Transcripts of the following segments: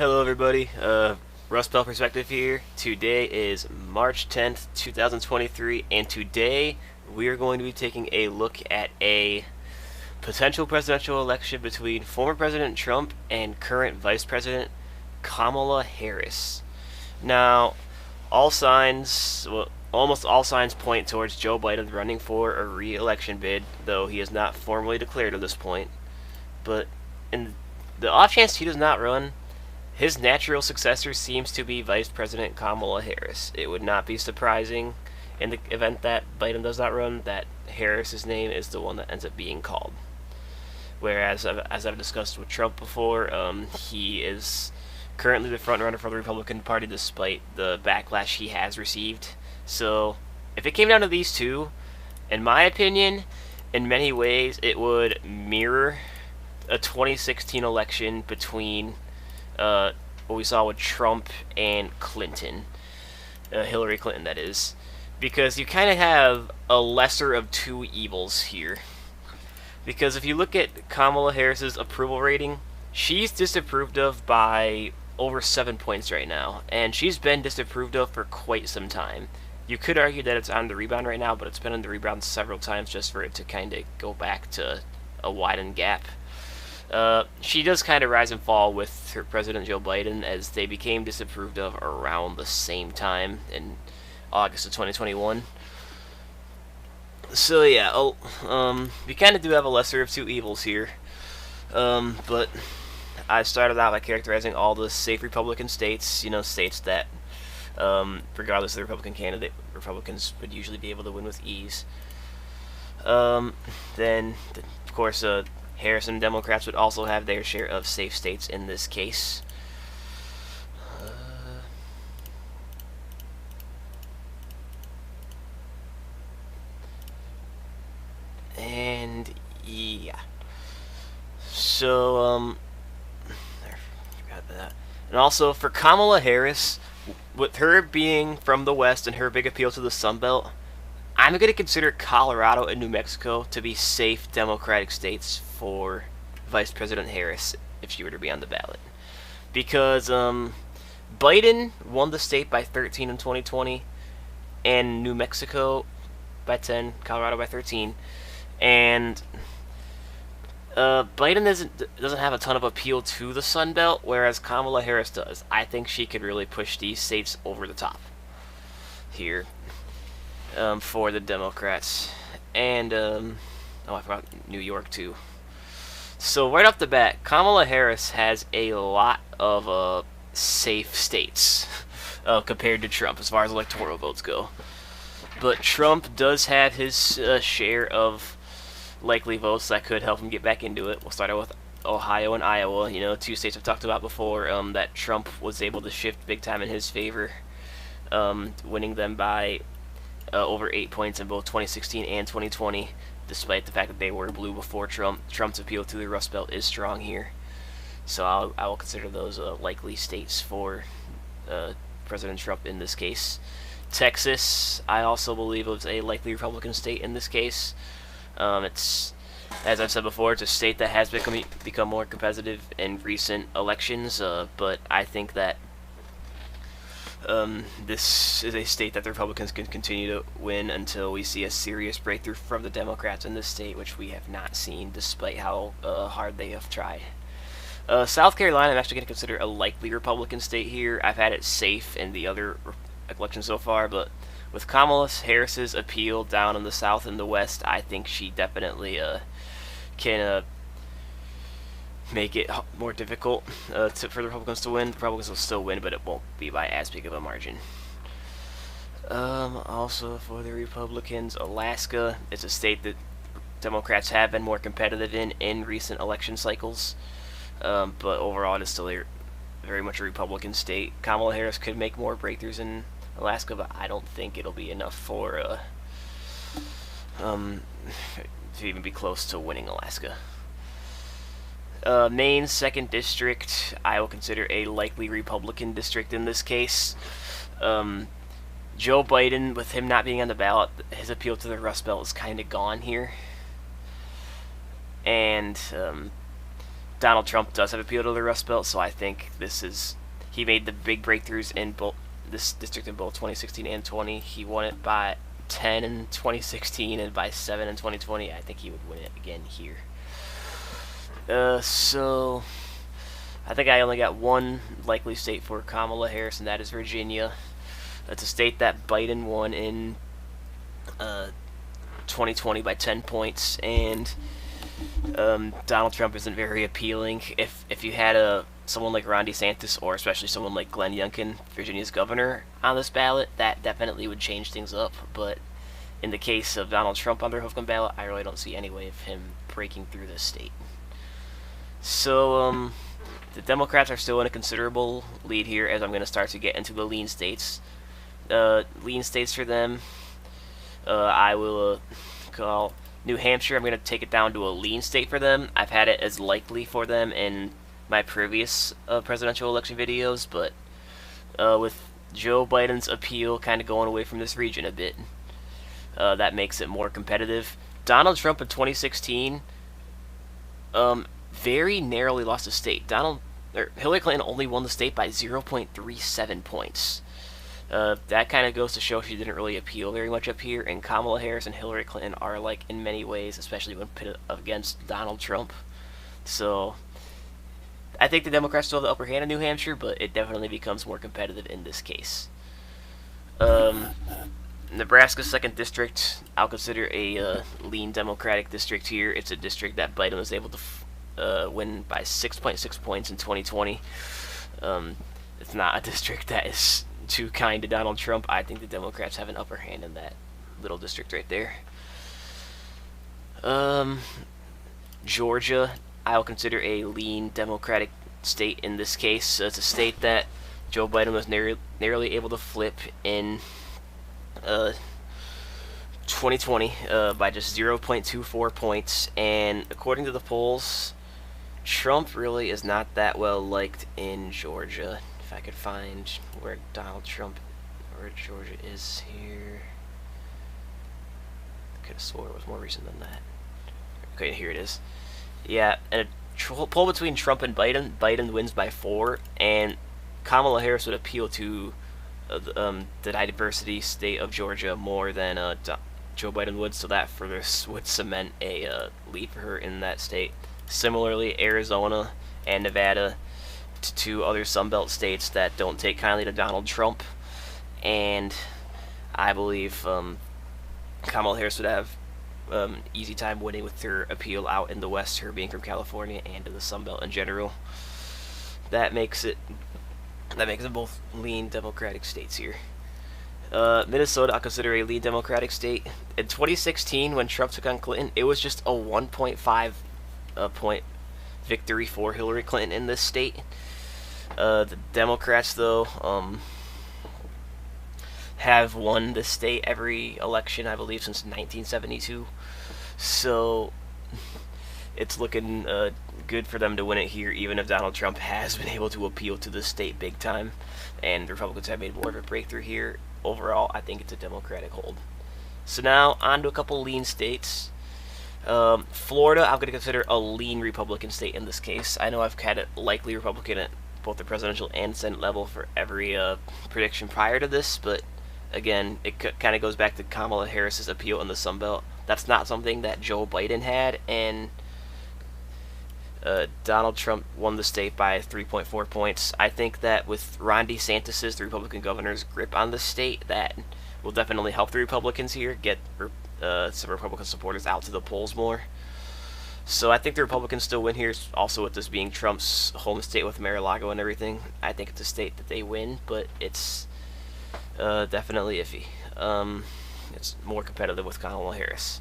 Hello everybody, Rust Belt Perspective here. Today is March 10th, 2023, and today we are going to be taking a look at a potential presidential election between former President Trump and current Vice President Kamala Harris. Now, almost all signs point towards Joe Biden running for a re-election bid, though he is not formally declared at this point. But in the off chance he does not run, his natural successor seems to be Vice President Kamala Harris. It would not be surprising in the event that Biden does not run that Harris's name is the one that ends up being called. Whereas, as I've discussed with Trump before, he is currently the frontrunner for the Republican Party despite the backlash he has received. So, if it came down to these two, in my opinion, in many ways it would mirror a 2016 election between what we saw with Trump and Clinton, Hillary Clinton that is, because you kind of have a lesser of two evils here. Because if you look at Kamala Harris's approval rating, she's disapproved of by over 7 points right now, and she's been disapproved of for quite some time. You could argue that it's on the rebound right now, but it's been on the rebound several times just for it to kind of go back to a widened gap. She does kind of rise and fall with her President Joe Biden, as they became disapproved of around the same time in August of 2021. So yeah, we kind of do have a lesser of two evils here. But I started out by characterizing all the safe Republican states, states that, regardless of the Republican candidate, Republicans would usually be able to win with ease. Then, of course, Harris and Democrats would also have their share of safe states in this case. And yeah. So, I forgot that. And also for Kamala Harris, with her being from the West and her big appeal to the Sun Belt, I'm going to consider Colorado and New Mexico to be safe Democratic states for Vice President Harris if she were to be on the ballot. Because Biden won the state by 13 in 2020, and New Mexico by 10, Colorado by 13. And Biden doesn't have a ton of appeal to the Sun Belt, whereas Kamala Harris does. I think she could really push these states over the top here. For the Democrats. And, oh, I forgot New York, too. So, right off the bat, Kamala Harris has a lot of safe states compared to Trump, as far as electoral votes go. But Trump does have his share of likely votes that could help him get back into it. We'll start out with Ohio and Iowa, two states I've talked about before, that Trump was able to shift big time in his favor, winning them by over 8 points in both 2016 and 2020, despite the fact that they were blue before Trump. Trump's appeal to the Rust Belt is strong here. So I will consider those likely states for President Trump in this case. Texas, I also believe, is a likely Republican state in this case. It's, as I've said before, it's a state that has become more competitive in recent elections, but I think that this is a state that the Republicans can continue to win until we see a serious breakthrough from the Democrats in this state, which we have not seen, despite how hard they have tried. South Carolina, I'm actually going to consider a likely Republican state here. I've had it safe in the other elections so far, but with Kamala Harris's appeal down in the South and the West, I think she definitely can make it more difficult for the Republicans to win. The Republicans will still win, but it won't be by as big of a margin. Also, for the Republicans, Alaska is a state that Democrats have been more competitive in recent election cycles, but overall it is still very much a Republican state. Kamala Harris could make more breakthroughs in Alaska, but I don't think it'll be enough for to even be close to winning Alaska. Maine 2nd District, I will consider a likely Republican district in this case. Joe Biden, with him not being on the ballot, his appeal to the Rust Belt is kind of gone here. And Donald Trump does have appeal to the Rust Belt, so I think this is he made the big breakthroughs in both this district in both 2016 and 20. He won it by 10 in 2016 and by 7 in 2020. I think he would win it again here. So I think I only got one likely state for Kamala Harris, and that is Virginia. It's a state that Biden won in 2020 by 10 points, and Donald Trump isn't very appealing. If you had someone like Ron DeSantis, or especially someone like Glenn Youngkin, Virginia's governor, on this ballot, that definitely would change things up. But in the case of Donald Trump on the Republican ballot, I really don't see any way of him breaking through this state. So the Democrats are still in a considerable lead here, as I'm going to start to get into the lean states. Lean states for them, I will call New Hampshire. I'm going to take it down to a lean state for them. I've had it as likely for them in my previous presidential election videos, but with Joe Biden's appeal kind of going away from this region a bit, that makes it more competitive. Donald Trump in 2016 very narrowly lost the state. Hillary Clinton only won the state by 0.37 points. That kind of goes to show she didn't really appeal very much up here, and Kamala Harris and Hillary Clinton are alike in many ways, especially when pitted against Donald Trump. So I think the Democrats still have the upper hand in New Hampshire, but it definitely becomes more competitive in this case. Nebraska's 2nd district, I'll consider a lean Democratic district here. It's a district that Biden was able to win by 6.6 points in 2020. It's not a district that is too kind to Donald Trump. I think the Democrats have an upper hand in that little district right there. Georgia, I'll consider a lean Democratic state in this case. It's a state that Joe Biden was narrowly able to flip in 2020 by just 0.24 points, and according to the polls, Trump really is not that well liked in Georgia. If I could find where Georgia is here. I could have swore it was more recent than that. Okay, here it is. Yeah, and a poll between Trump and Biden. Biden wins by 4, and Kamala Harris would appeal to the diversity state of Georgia more than Joe Biden would, so that further would cement a lead for her in that state. Similarly, Arizona and Nevada, two other Sunbelt states that don't take kindly to Donald Trump, and I believe Kamala Harris would have easy time winning with her appeal out in the West, her being from California, and in the Sunbelt in general. That makes it both lean Democratic states here. Minnesota, I'll consider a lean Democratic state. In 2016, when Trump took on Clinton, it was just a 1.5 point victory for Hillary Clinton in this state. The Democrats, though, have won this state every election, I believe, since 1972. So it's looking good for them to win it here, even if Donald Trump has been able to appeal to the state big time, and the Republicans have made more of a breakthrough here. Overall, I think it's a Democratic hold. So now, on to a couple lean states. Florida, I'm going to consider a lean Republican state in this case. I know I've had it likely Republican at both the presidential and Senate level for every prediction prior to this, but again, it kind of goes back to Kamala Harris's appeal in the Sunbelt. That's not something that Joe Biden had, and Donald Trump won the state by 3.4 points. I think that with Ron DeSantis, the Republican governor's grip on the state, that will definitely help the Republicans here get some Republican supporters out to the polls more. So I think the Republicans still win here, also with this being Trump's home state with Mar-a-Lago and everything. I think it's a state that they win, but it's definitely iffy. It's more competitive with Kamala Harris.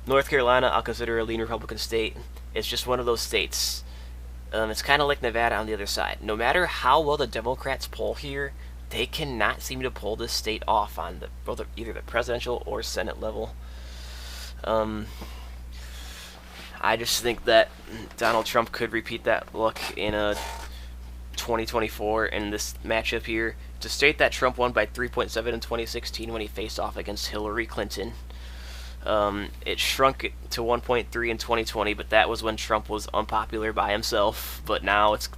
North Carolina, I'll consider a lean Republican state. It's just one of those states. It's kind of like Nevada on the other side. No matter how well the Democrats poll here, they cannot seem to pull this state off on either the presidential or Senate level. I just think that Donald Trump could repeat that luck in 2024 in this matchup here. To state that Trump won by 3.7 in 2016 when he faced off against Hillary Clinton. It shrunk to 1.3 in 2020, but that was when Trump was unpopular by himself. But now it's,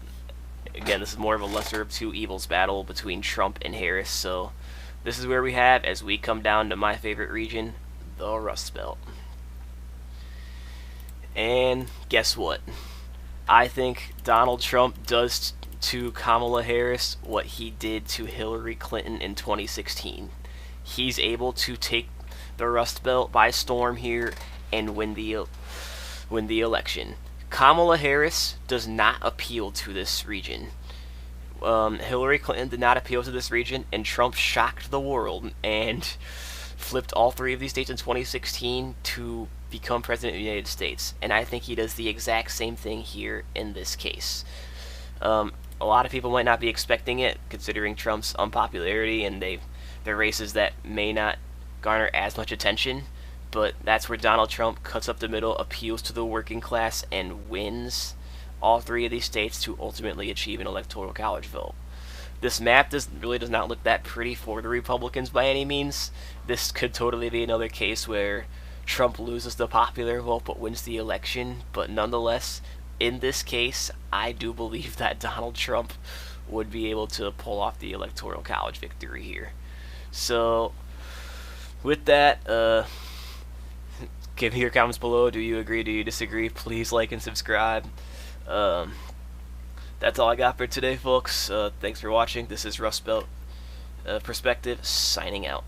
again, this is more of a lesser of two evils battle between Trump and Harris. So this is where we have, as we come down to my favorite region, the Rust Belt. And guess what? I think Donald Trump does to Kamala Harris what he did to Hillary Clinton in 2016. He's able to take the Rust Belt by storm here and win the election. Kamala Harris does not appeal to this region. Hillary Clinton did not appeal to this region, and Trump shocked the world and flipped all three of these states in 2016 to become president of the United States. And I think he does the exact same thing here in this case. A lot of people might not be expecting it, considering Trump's unpopularity, and they're races that may not garner as much attention. But that's where Donald Trump cuts up the middle, appeals to the working class, and wins all three of these states to ultimately achieve an electoral college vote. This map really does not look that pretty for the Republicans by any means. This could totally be another case where Trump loses the popular vote but wins the election. But nonetheless, in this case, I do believe that Donald Trump would be able to pull off the electoral college victory here. So, with that, give me your comments below. Do you agree? Do you disagree? Please like and subscribe. That's all I got for today, folks. Thanks for watching. This is Rust Belt Perspective, signing out.